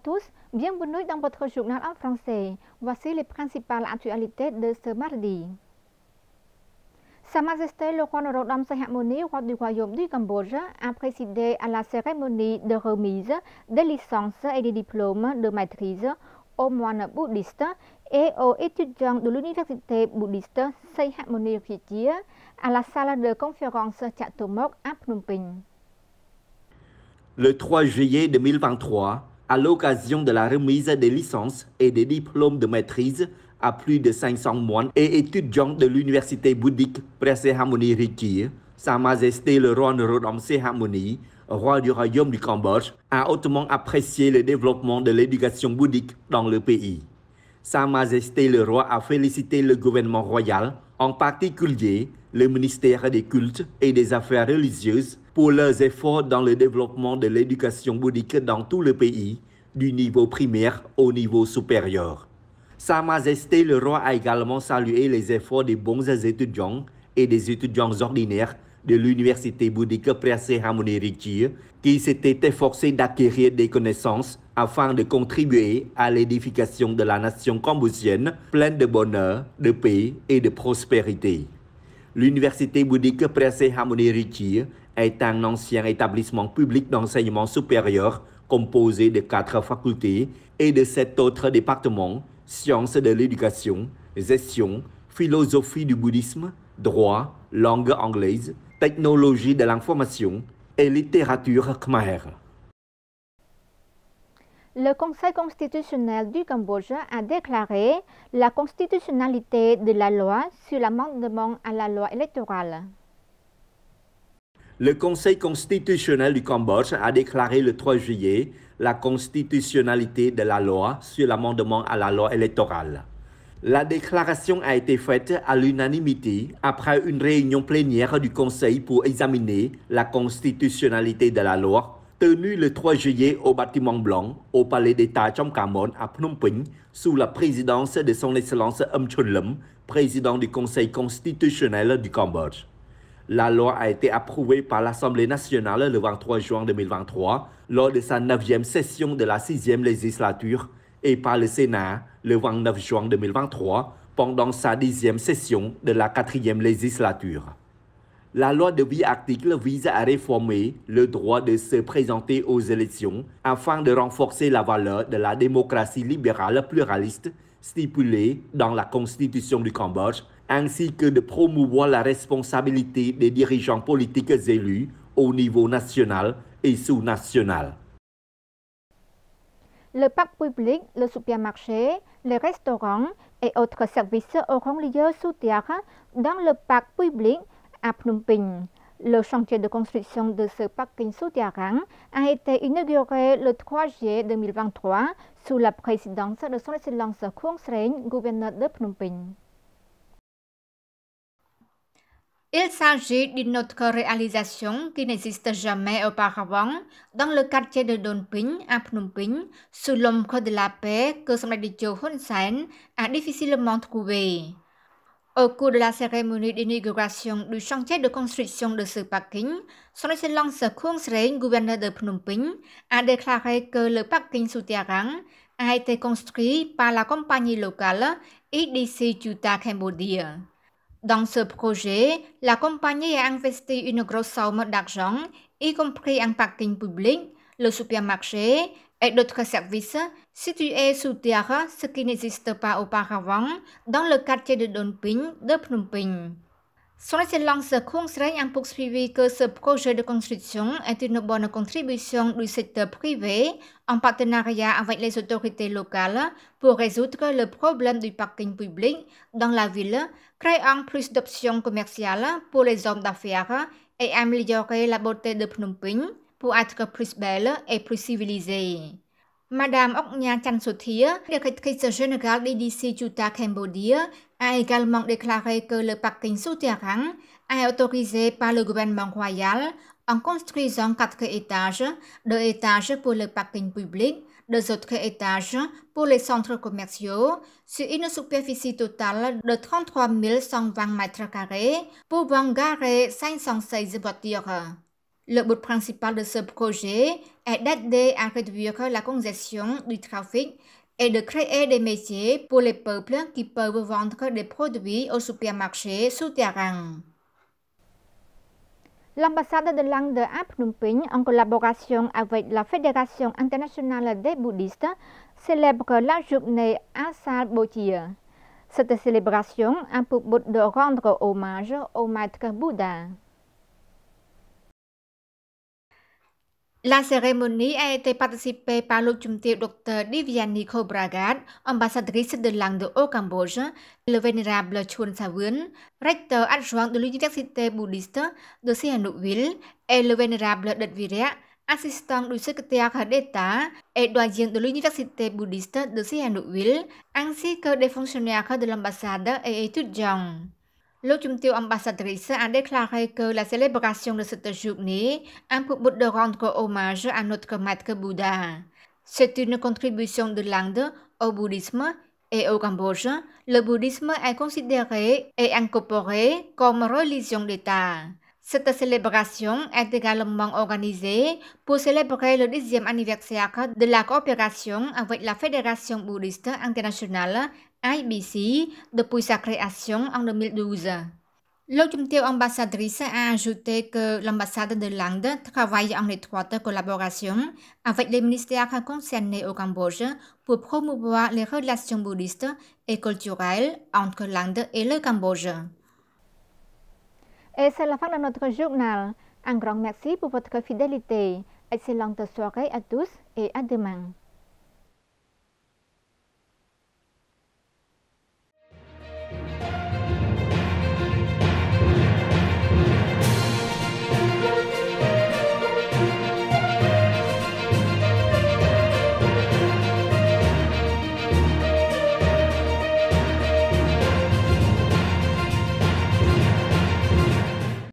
tous, bienvenue dans votre journal en français. Voici les principales actualités de ce mardi. Sa Majesté le roi Norodom Sihamoni, roi du Royaume du Cambodge, a présidé à la cérémonie de remise des licences et des diplômes de maîtrise aux moines bouddhistes et aux étudiants de l'université bouddhiste Sihamoni Rijia à la salle de conférence Chatomok à Phnom Penh. Le 3 juillet 2023, à l'occasion de la remise des licences et des diplômes de maîtrise à plus de 500 moines et étudiants de l'université bouddhique Sihamoni Rijia, Sa Majesté le roi Norodom Sihamoni, roi du Royaume du Cambodge, a hautement apprécié le développement de l'éducation bouddhique dans le pays. Sa Majesté le roi a félicité le gouvernement royal, en particulier le ministère des cultes et des affaires religieuses, pour leurs efforts dans le développement de l'éducation bouddhique dans tout le pays, du niveau primaire au niveau supérieur. Sa Majesté le roi a également salué les efforts des bons étudiants et des étudiants ordinaires de l'université bouddhique Sihamoni Rijia qui s'étaient efforcés d'acquérir des connaissances afin de contribuer à l'édification de la nation cambodgienne pleine de bonheur, de paix et de prospérité. L'université bouddhique Sihamoni Rijia est un ancien établissement public d'enseignement supérieur composé de 4 facultés et de 7 autres départements: sciences de l'éducation, gestion, philosophie du bouddhisme, droit, langue anglaise, technologie de l'information et littérature khmer. Le Conseil constitutionnel du Cambodge a déclaré la constitutionnalité de la loi sur l'amendement à la loi électorale. Le Conseil constitutionnel du Cambodge a déclaré le 3 juillet la constitutionnalité de la loi sur l'amendement à la loi électorale. La déclaration a été faite à l'unanimité après une réunion plénière du Conseil pour examiner la constitutionnalité de la loi, tenue le 3 juillet au bâtiment blanc, au palais d'État Chomkamon à Phnom Penh, sous la présidence de son Excellence Chun Lum, président du Conseil constitutionnel du Cambodge. La loi a été approuvée par l'Assemblée nationale le 23 juin 2023 lors de sa 9e session de la 6e législature et par le Sénat le 29 juin 2023 pendant sa 10e session de la 4e législature. La loi de 8 articles vise à réformer le droit de se présenter aux élections afin de renforcer la valeur de la démocratie libérale pluraliste stipulée dans la Constitution du Cambodge, ainsi que de promouvoir la responsabilité des dirigeants politiques élus au niveau national et sous-national. Le parc public, le supermarché, les restaurants et autres services auront lieu sous terre dans le parc public à Phnom Penh. Le chantier de construction de ce parking souterrain a été inauguré le 3 juillet 2023 sous la présidence de son Excellence Khuong Sreng, gouverneur de Phnom Penh. Il s'agit d'une autre réalisation qui n'existe jamais auparavant dans le quartier de Don Pinh à Phnom Penh, sous l'ombre de la paix que son Majesté Hun Sen a difficilement trouvée. Au cours de la cérémonie d'inauguration du chantier de construction de ce parking, son Excellence Khuong Sreng, gouverneur de Phnom Penh, a déclaré que le parking souterrain a été construit par la compagnie locale EDC Chuta Cambodia. Dans ce projet, la compagnie a investi une grosse somme d'argent, y compris un parking public, le supermarché et d'autres services situés sous terre, ce qui n'existe pas auparavant dans le quartier de Don Pinh de Phnom Penh. Son Excellence Khuong Sreng a poursuivi que ce projet de construction est une bonne contribution du secteur privé en partenariat avec les autorités locales pour résoudre le problème du parking public dans la ville, créant plus d'options commerciales pour les hommes d'affaires et améliorer la beauté de Phnom Penh pour être plus belle et plus civilisée. Madame Oknya Chansothia, directrice générale d'EDC Chuta Cambodia, a également déclaré que le parking souterrain est autorisé par le gouvernement royal en construisant 4 étages, 2 étages pour le parking public, 2 autres étages pour les centres commerciaux, sur une superficie totale de 33 120 mètres carrés, pouvant garer 516 voitures. Le but principal de ce projet est d'aider à réduire la congestion du trafic et de créer des métiers pour les peuples qui peuvent vendre des produits au supermarché souterrain. L'ambassade de l'Inde à Phnom Penh, en collaboration avec la Fédération internationale des bouddhistes, célèbre la journée Asal Bochia. Cette célébration a pour but de rendre hommage au maître Bouddha. La cérémonie a été participée par le Dr Divyani Khobragat, ambassadrice de l'Inde au Cambodge, le vénérable Chun Savun, recteur adjoint de l'université bouddhiste de Sihanoukville, et le vénérable Dadvirya, assistant du secrétaire d'État et doyen de l'université bouddhiste de Sihanoukville, ainsi que des fonctionnaires de l'ambassade et étudiants. L'ambassadrice a déclaré que la célébration de cette journée a pour but de rendre hommage à notre maître Bouddha. C'est une contribution de l'Inde au bouddhisme et au Cambodge. Le bouddhisme est considéré et incorporé comme religion d'État. Cette célébration est également organisée pour célébrer le 10e anniversaire de la coopération avec la Fédération bouddhiste internationale IBC depuis sa création en 2012. L'ambassadrice a ajouté que l'ambassade de l'Inde travaille en étroite collaboration avec les ministères concernés au Cambodge pour promouvoir les relations bouddhistes et culturelles entre l'Inde et le Cambodge. Et c'est la fin de notre journal. Un grand merci pour votre fidélité. Excellente soirée à tous et à demain.